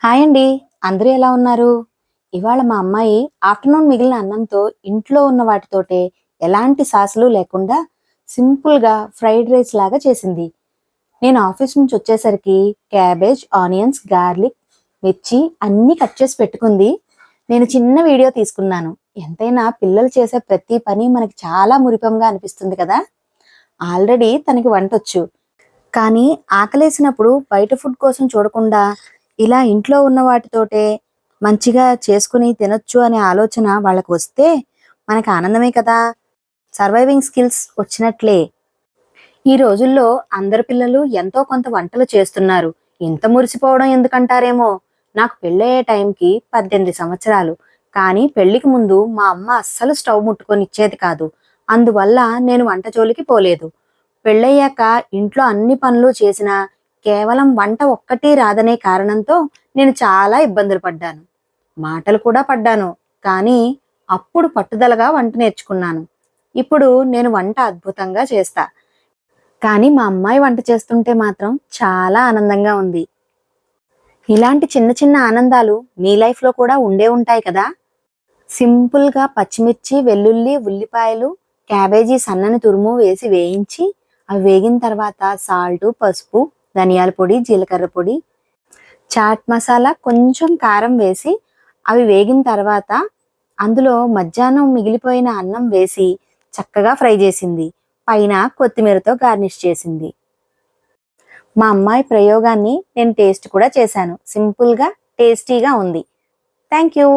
Hi అండి. అందరూ ఎలా ఉన్నారు? ఇవాళ మా అమ్మాయి ఆఫ్టర్‌నూన్ మిగిలిన అన్నంతో ఇంట్లో ఉన్న వాటితోటే ఎలాంటి సాసులు లేకుండా సింపుల్‌గా ఫ్రైడ్ రైస్ లాగా చేసింది. నేను ఆఫీస్ నుంచి వచ్చేసరికి క్యాబేజ్, ఆనియన్స్, గార్లిక్, మిర్చి అన్నీ కట్ చేసి పెట్టుకుంది. నేను చిన్న వీడియో తీసుకున్నాను. ఎంతైనా పిల్లలు చేసే ప్రతి పని మనకి చాలా మురిపెంగా అనిపిస్తుంది కదా! ఆల్రెడీ తనకి వంటొచ్చు. కానీ ఆకలేసినప్పుడు బయట ఫుడ్ కోసం చూడకుండా ఇలా ఇంట్లో ఉన్న వాటితోటే మంచిగా చేసుకుని తినొచ్చు అనే ఆలోచన వాళ్ళకి వస్తే మనకి ఆనందమే కదా! సర్వైవింగ్ స్కిల్స్ వచ్చినట్లే. ఈ రోజుల్లో అందరు పిల్లలు ఎంతో కొంత వంటలు చేస్తున్నారు. ఇంత మురిసిపోవడం ఎందుకంటారేమో! నాకు పెళ్ళయ్యే టైంకి 18 సంవత్సరాలు. కానీ పెళ్లికి ముందు మా అమ్మ అస్సలు స్టవ్ ముట్టుకొనిచ్చేది కాదు. అందువల్ల నేను వంట జోలికి పోలేదు. పెళ్ళయ్యాక ఇంట్లో అన్ని పనులు చేసినా కేవలం వంట ఒక్కటి రాదనే కారణంతో నేను చాలా ఇబ్బందులు పడ్డాను. మాటలు కూడా పడ్డాను. కానీ అప్పుడు పట్టుదలగా వంట నేర్చుకున్నాను. ఇప్పుడు నేను వంట అద్భుతంగా చేస్తా. కానీ మా అమ్మాయి వంట చేస్తుంటే మాత్రం చాలా ఆనందంగా ఉంది. ఇలాంటి చిన్న చిన్న ఆనందాలు మీ లైఫ్‌లో కూడా ఉండే ఉంటాయి కదా! సింపుల్‌గా పచ్చిమిర్చి, వెల్లుల్లి, ఉల్లిపాయలు, క్యాబేజీ సన్నని తురుము వేసి వేయించి, అవి వేగిన తర్వాత సాల్టు, పసుపు, ధనియాల పొడి, జీలకర్ర పొడి, చాట్ మసాలా, కొంచెం కారం వేసి అవి వేగిన తర్వాత అందులో మధ్యాహ్నం మిగిలిపోయిన అన్నం వేసి చక్కగా ఫ్రై చేసింది. పైన కొత్తిమీరతో గార్నిష్ చేసింది. మా అమ్మాయి ప్రయోగాన్ని నేను టేస్ట్ కూడా చేశాను. సింపుల్‌గా, టేస్టీగా ఉంది. Thank you.